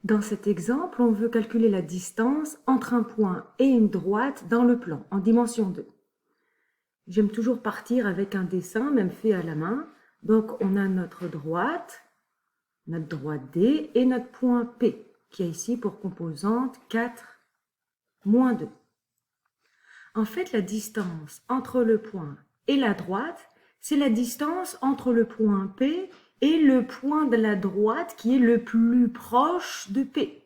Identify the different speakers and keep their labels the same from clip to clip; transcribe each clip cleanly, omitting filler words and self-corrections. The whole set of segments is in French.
Speaker 1: Dans cet exemple, on veut calculer la distance entre un point et une droite dans le plan, en dimension 2. J'aime toujours partir avec un dessin, même fait à la main. Donc, on a notre droite D et notre point P, qui est ici pour composante 4, moins 2. En fait, la distance entre le point et la droite, c'est la distance entre le point P et le point de la droite qui est le plus proche de P.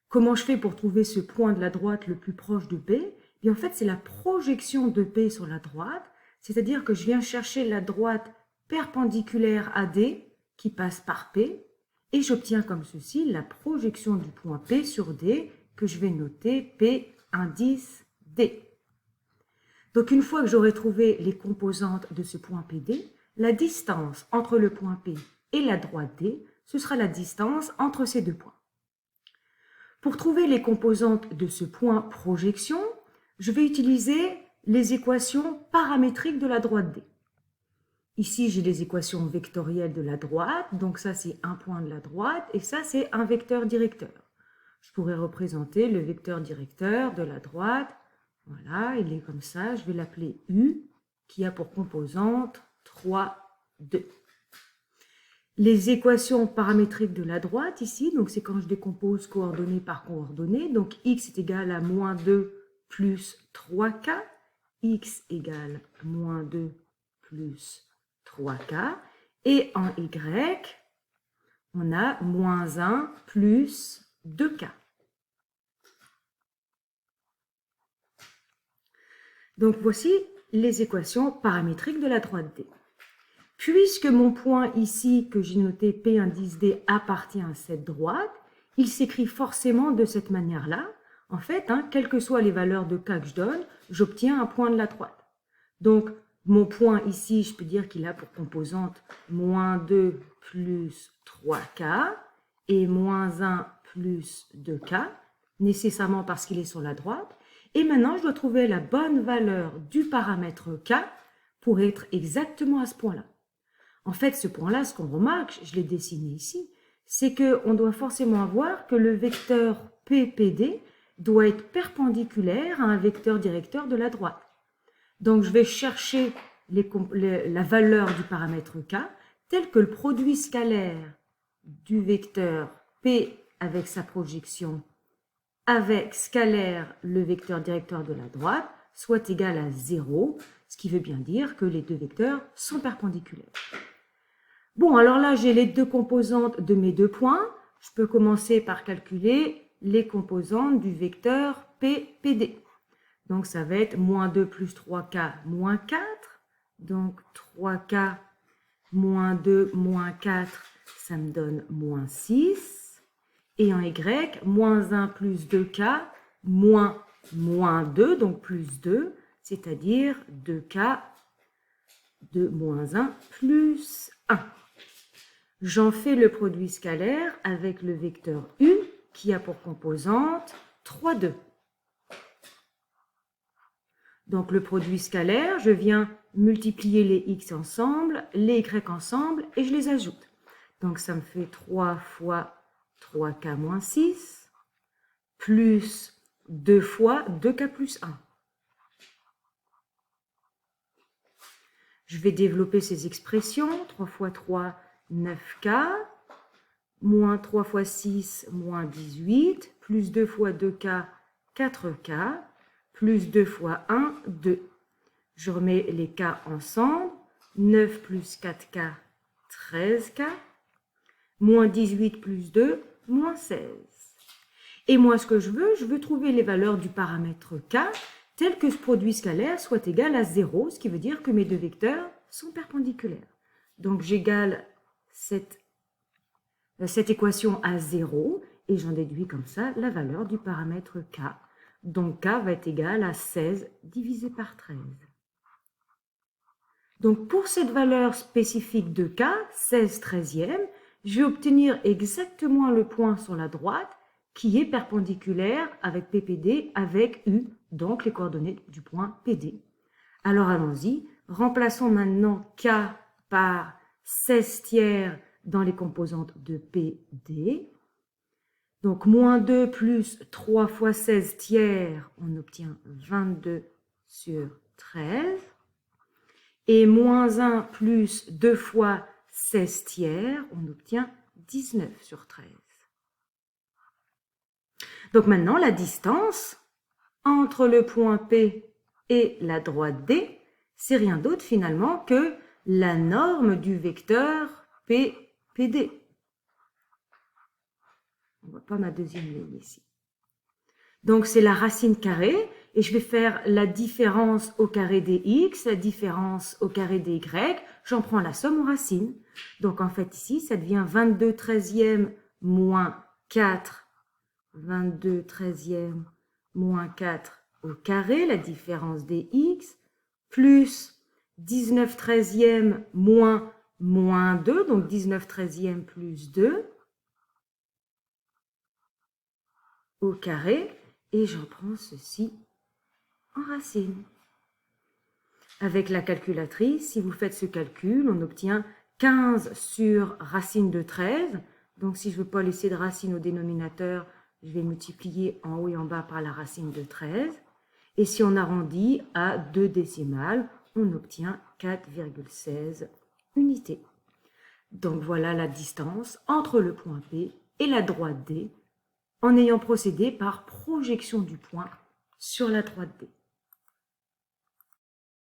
Speaker 1: Comment je fais pour trouver ce point de la droite le plus proche de P? En fait, c'est la projection de P sur la droite, c'est-à-dire que je viens chercher la droite perpendiculaire à D qui passe par P, et j'obtiens comme ceci la projection du point P sur D que je vais noter P indice D. Donc une fois que j'aurai trouvé les composantes de ce point PD, la distance entre le point P et la droite D, ce sera la distance entre ces deux points. Pour trouver les composantes de ce point projection, je vais utiliser les équations paramétriques de la droite D. Ici, j'ai les équations vectorielles de la droite, donc ça c'est un point de la droite et ça c'est un vecteur directeur. Je pourrais représenter le vecteur directeur de la droite. Voilà, il est comme ça, je vais l'appeler U, qui a pour composante 3, 2. Les équations paramétriques de la droite ici, donc c'est quand je décompose coordonnées par coordonnées, donc x est égal à moins 2 plus 3k, x égale moins 2 plus 3k, et en y, on a moins 1 plus 2k. Donc voici les équations paramétriques de la droite D. Puisque mon point ici, que j'ai noté P indice D, appartient à cette droite, il s'écrit forcément de cette manière-là. En fait, quelles que soient les valeurs de K que je donne, j'obtiens un point de la droite. Donc, mon point ici, je peux dire qu'il a pour composante moins 2 plus 3K et moins 1 plus 2K, nécessairement parce qu'il est sur la droite. Et maintenant, je dois trouver la bonne valeur du paramètre K pour être exactement à ce point-là. En fait, ce point-là, ce qu'on remarque, je l'ai dessiné ici, c'est qu'on doit forcément avoir que le vecteur PPD doit être perpendiculaire à un vecteur directeur de la droite. Donc, je vais chercher la valeur du paramètre K tel que le produit scalaire du vecteur P avec sa projection avec scalaire le vecteur directeur de la droite soit égal à 0, ce qui veut bien dire que les deux vecteurs sont perpendiculaires. Bon, alors là, j'ai les deux composantes de mes deux points. Je peux commencer par calculer les composantes du vecteur PPD. Donc, ça va être moins 2 plus 3K moins 4. Donc, 3K moins 2 moins 4, ça me donne moins 6. Et en Y, moins 1 plus 2K moins 2, donc plus 2, c'est-à-dire 2K de moins 1 plus 1. J'en fais le produit scalaire avec le vecteur U qui a pour composante 3, 2. Donc le produit scalaire, je viens multiplier les x ensemble, les y ensemble et je les ajoute. Donc ça me fait 3 fois 3k moins 6 plus 2 fois 2k plus 1. Je vais développer ces expressions. 3 fois 3, 9k, moins 3 fois 6, moins 18, plus 2 fois 2k, 4k, plus 2 fois 1, 2. Je remets les k ensemble. 9 plus 4k, 13k, moins 18 plus 2, moins 16. Et moi, ce que je veux trouver les valeurs du paramètre k tel que ce produit scalaire soit égal à 0, ce qui veut dire que mes deux vecteurs sont perpendiculaires. Donc, j'égale cette équation à 0 et j'en déduis comme ça la valeur du paramètre k. Donc, k va être égal à 16 divisé par 13. Donc, pour cette valeur spécifique de k, 16 treizièmes, je vais obtenir exactement le point sur la droite qui est perpendiculaire avec PPD avec U, donc les coordonnées du point PD. Alors allons-y, remplaçons maintenant K par 16 tiers dans les composantes de PD. Donc, moins 2 plus 3 fois 16 tiers, on obtient 22 sur 13. Et moins 1 plus 2 fois 16 tiers, on obtient 19 sur 13. Donc maintenant, la distance entre le point P et la droite D, c'est rien d'autre finalement que la norme du vecteur PD. On ne voit pas ma deuxième ligne ici. Donc c'est la racine carrée, et je vais faire la différence au carré des x, la différence au carré des y, j'en prends la somme aux racines. Donc en fait ici, ça devient 22 treizièmes moins 4, 22 treizièmes moins 4 au carré, la différence des x, plus 19 treizièmes moins 2, donc 19 treizièmes plus 2, au carré, et j'en prends ceci en racine. Avec la calculatrice, si vous faites ce calcul, on obtient 15 sur racine de 13. Donc si je ne veux pas laisser de racine au dénominateur, je vais multiplier en haut et en bas par la racine de 13. Et si on arrondit à 2 décimales, on obtient 4,16 unités. Donc voilà la distance entre le point P et la droite D, en ayant procédé par projection du point sur la droite D.